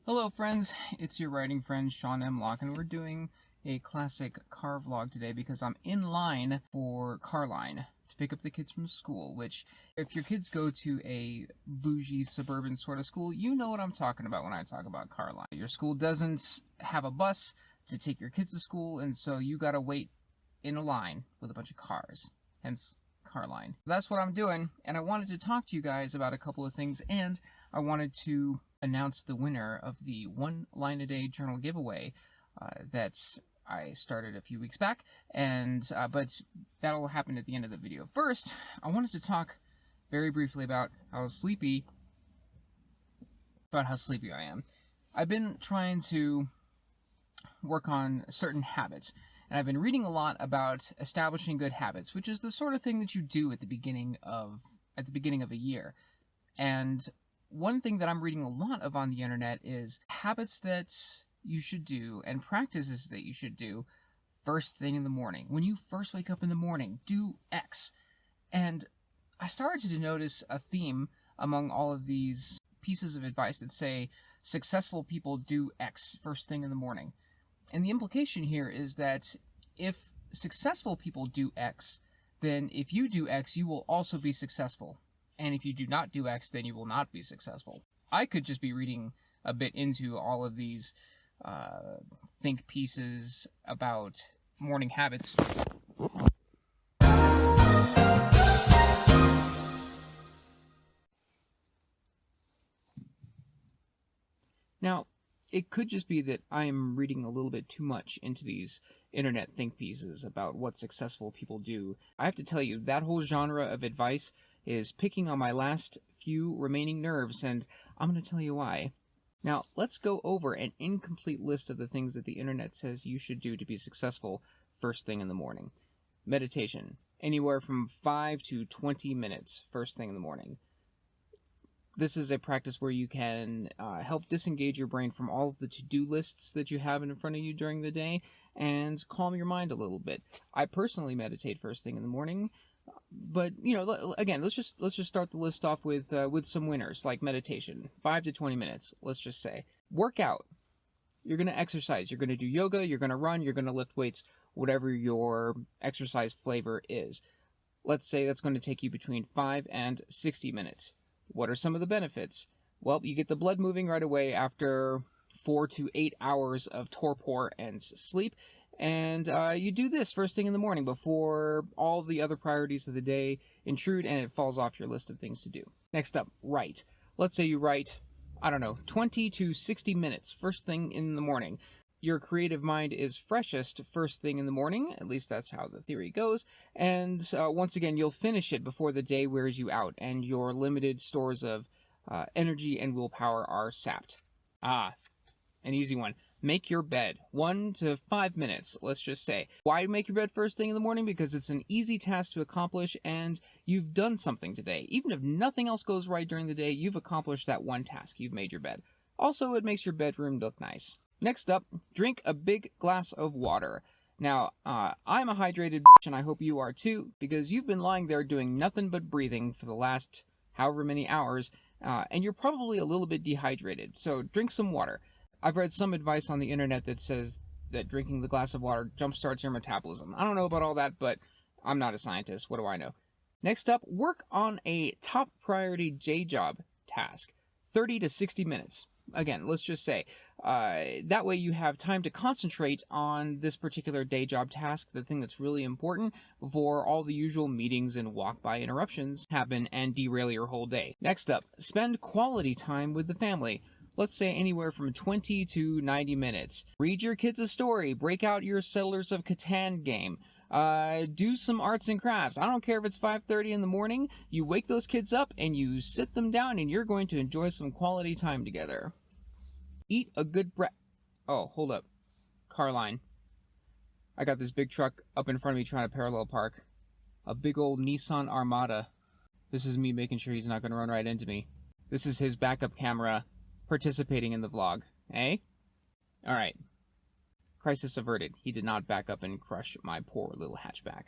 Hello friends, it's your writing friend Sean M. Locke, and we're doing a classic car vlog today because I'm in line for car line to pick up the kids from school, which if your kids go to a bougie suburban sort of school, you know what I'm talking about when I talk about car line. Your school doesn't have a bus to take your kids to school, and so you gotta wait in a line with a bunch of cars, hence car line. That's what I'm doing, and I wanted to talk to you guys about a couple of things, and I wanted to announce the winner of the one line a day journal giveaway that I started a few weeks back, and but that'll happen at the end of the video. First, I wanted to talk very briefly about how sleepy I am. I've been trying to work on certain habits, and I've been reading a lot about establishing good habits, which is the sort of thing that you do at the beginning of a year. And one thing that I'm reading a lot of on the internet is habits that you should do and practices that you should do first thing in the morning. When you first wake up in the morning, do X. And I started to notice a theme among all of these pieces of advice that say successful people do X first thing in the morning. And the implication here is that if successful people do X, then if you do X, you will also be successful. And if you do not do X, then you will not be successful. I could just be reading a bit into all of these think pieces about morning habits. Now, it could just be that I am reading a little bit too much into these internet think pieces about what successful people do. I have to tell you, that whole genre of advice is picking on my last few remaining nerves, and I'm going to tell you why. Now, let's go over an incomplete list of the things that the internet says you should do to be successful first thing in the morning. Meditation, anywhere from 5 to 20 minutes first thing in the morning. This is a practice where you can help disengage your brain from all of the to-do lists that you have in front of you during the day and calm your mind a little bit. I personally meditate first thing in the morning, but you know, again, let's just start the list off with some winners like meditation, 5 to 20 minutes. Let's just say workout. You're going to exercise. You're going to do yoga. You're going to run. You're going to lift weights. Whatever your exercise flavor is. Let's say that's going to take you between 5 and 60 minutes. What are some of the benefits? Well, you get the blood moving right away after 4 to 8 hours of torpor and sleep. And you do this first thing in the morning before all the other priorities of the day intrude and it falls off your list of things to do. Next up, write. Let's say you write, 20 to 60 minutes first thing in the morning. Your creative mind is freshest first thing in the morning, at least that's how the theory goes, and once again, you'll finish it before the day wears you out, and your limited stores of energy and willpower are sapped. An easy one. Make your bed. 1 to 5 minutes, let's just say. Why make your bed first thing in the morning? Because it's an easy task to accomplish, and you've done something today. Even if nothing else goes right during the day, you've accomplished that one task. You've made your bed. Also, it makes your bedroom look nice. Next up, drink a big glass of water. Now, I'm a hydrated bitch, and I hope you are too, because you've been lying there doing nothing but breathing for the last however many hours, and you're probably a little bit dehydrated, so drink some water. I've read some advice on the internet that says that drinking the glass of water jumpstarts your metabolism. I don't know about all that, but I'm not a scientist. What do I know? Next up, work on a top priority J-job task. 30 to 60 minutes. Again, let's just say, that way you have time to concentrate on this particular day job task, the thing that's really important, before all the usual meetings and walk-by interruptions happen and derail your whole day. Next up, spend quality time with the family. Let's say anywhere from 20 to 90 minutes. Read your kids a story, break out your Settlers of Catan game, do some arts and crafts. I don't care if it's 5:30 in the morning, you wake those kids up and you sit them down and you're going to enjoy some quality time together. Eat a good Oh, hold up. Car line. I got this big truck up in front of me trying to parallel park. A big old Nissan Armada. This is me making sure he's not going to run right into me. This is his backup camera participating in the vlog. Eh? Alright. Crisis averted. He did not back up and crush my poor little hatchback.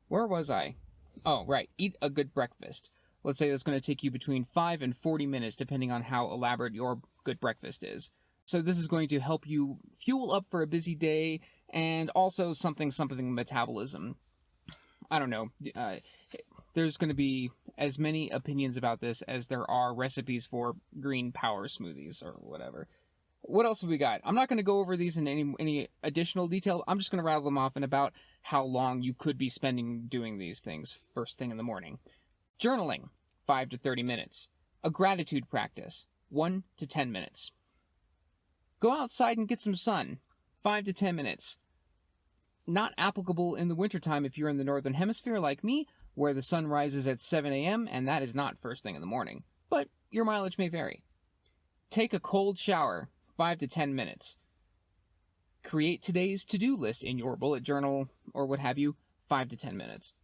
Where was I? Oh, right. Eat a good breakfast. Let's say that's going to take you between 5 and 40 minutes, depending on how elaborate your good breakfast is. So this is going to help you fuel up for a busy day, and also something metabolism. I don't know. There's going to be as many opinions about this as there are recipes for green power smoothies or whatever. What else have we got? I'm not going to go over these in any additional detail. I'm just going to rattle them off and about how long you could be spending doing these things first thing in the morning. Journaling, 5 to 30 minutes. A gratitude practice, 1 to 10 minutes. Go outside and get some sun, 5 to 10 minutes. Not applicable in the wintertime if you're in the northern hemisphere like me, where the sun rises at 7 a.m., and that is not first thing in the morning. But your mileage may vary. Take a cold shower, 5 to 10 minutes. Create today's to-do list in your bullet journal or what have you, 5 to 10 minutes.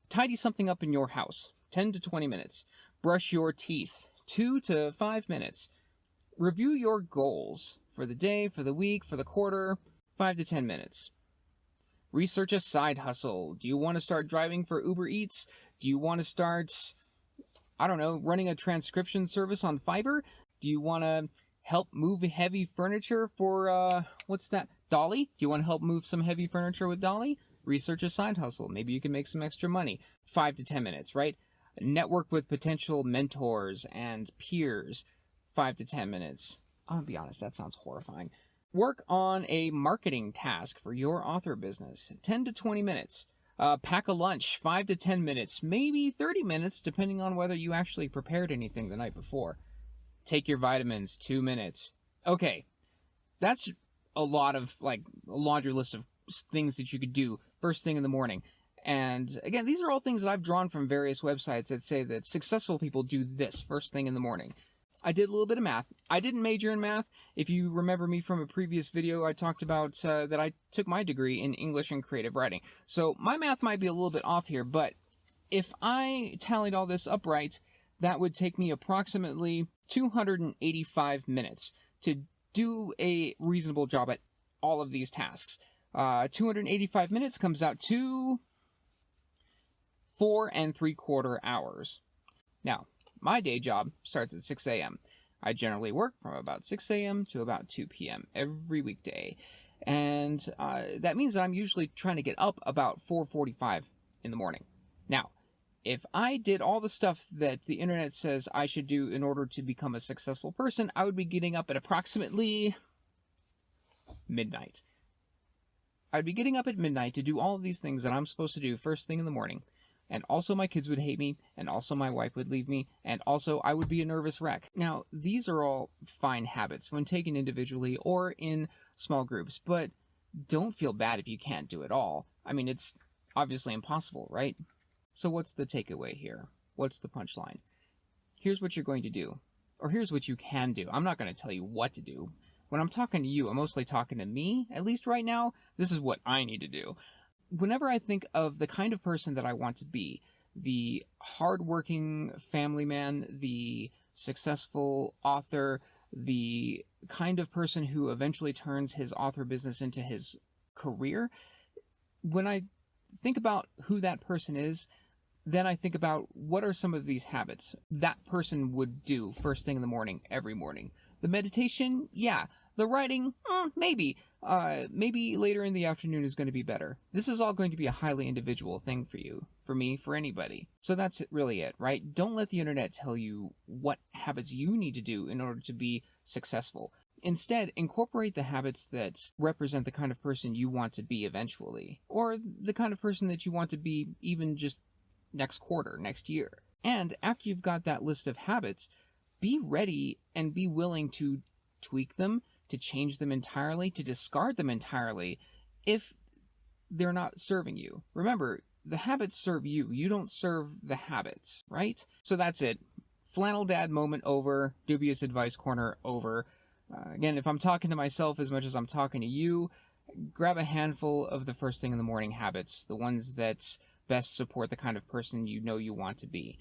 Tidy something up in your house, 10 to 20 minutes. Brush your teeth, 2 to 5 minutes. Review your goals for the day, for the week, for the quarter, 5 to 10 minutes. Research a side hustle. Do you want to start driving for Uber Eats? Do you want to start, I don't know, running a transcription service on Fiverr? Do you want to help move heavy furniture for, Dolly? Do you want to help move some heavy furniture with Dolly? Research a side hustle. Maybe you can make some extra money. 5 to 10 minutes, right? Network with potential mentors and peers. 5 to 10 minutes. I'll be honest, that sounds horrifying. Work on a marketing task for your author business. 10 to 20 minutes. Pack a lunch. 5 to 10 minutes. Maybe 30 minutes, depending on whether you actually prepared anything the night before. Take your vitamins. 2 minutes. Okay, that's a lot of, a laundry list of things that you could do first thing in the morning. And again, these are all things that I've drawn from various websites that say that successful people do this first thing in the morning. I did a little bit of math. I didn't major in math. If you remember me from a previous video, I talked about that I took my degree in English and creative writing. So my math might be a little bit off here, but if I tallied all this up right, that would take me approximately 285 minutes to do a reasonable job at all of these tasks. 285 minutes comes out to 4 3/4 hours. Now, my day job starts at 6 a.m. I generally work from about 6 a.m. to about 2 p.m. every weekday. And that means that I'm usually trying to get up about 4:45 in the morning. Now, if I did all the stuff that the internet says I should do in order to become a successful person, I would be getting up at approximately midnight. I'd be getting up at midnight to do all of these things that I'm supposed to do first thing in the morning. And also my kids would hate me, and also my wife would leave me, and also I would be a nervous wreck. Now, these are all fine habits when taken individually or in small groups, but don't feel bad if you can't do it all. I mean, it's obviously impossible, right? So what's the takeaway here? What's the punchline? Here's what you're going to do, or here's what you can do. I'm not going to tell you what to do. When I'm talking to you, I'm mostly talking to me, at least right now. This is what I need to do. Whenever I think of the kind of person that I want to be, the hardworking family man, the successful author, the kind of person who eventually turns his author business into his career, when I think about who that person is, then I think about what are some of these habits that person would do first thing in the morning, every morning. The meditation, yeah. The writing, maybe. Maybe later in the afternoon is going to be better. This is all going to be a highly individual thing for you, for me, for anybody. So that's really it, right? Don't let the internet tell you what habits you need to do in order to be successful. Instead, incorporate the habits that represent the kind of person you want to be eventually, or the kind of person that you want to be even just next quarter, next year. And after you've got that list of habits, be ready and be willing to tweak them, to change them entirely, to discard them entirely if they're not serving you. Remember, the habits serve you. You don't serve the habits, right? So that's it. Flannel Dad moment over. Dubious Advice Corner over. Again, if I'm talking to myself as much as I'm talking to you, grab a handful of the first thing in the morning habits, the ones that best support the kind of person you know you want to be,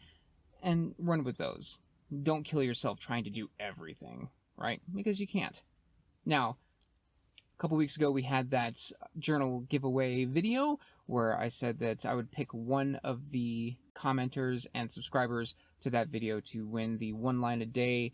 and run with those. Don't kill yourself trying to do everything, right? Because you can't. Now, a couple weeks ago, we had that journal giveaway video where I said that I would pick one of the commenters and subscribers to that video to win the 1 line a day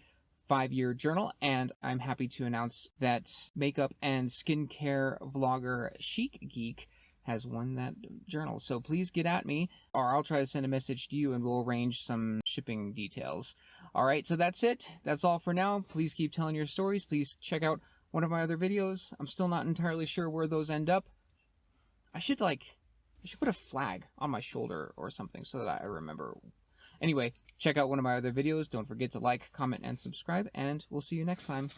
5-year journal, and I'm happy to announce that makeup and skincare vlogger Chic Geek has won that journal. So please get at me, or I'll try to send a message to you and we'll arrange some shipping details. All right, so that's it. That's all for now. Please keep telling your stories. Please check out one of my other videos. I'm still not entirely sure where those end up. I should put a flag on my shoulder or something so that I remember. Anyway, check out one of my other videos. Don't forget to like, comment, and subscribe, and we'll see you next time.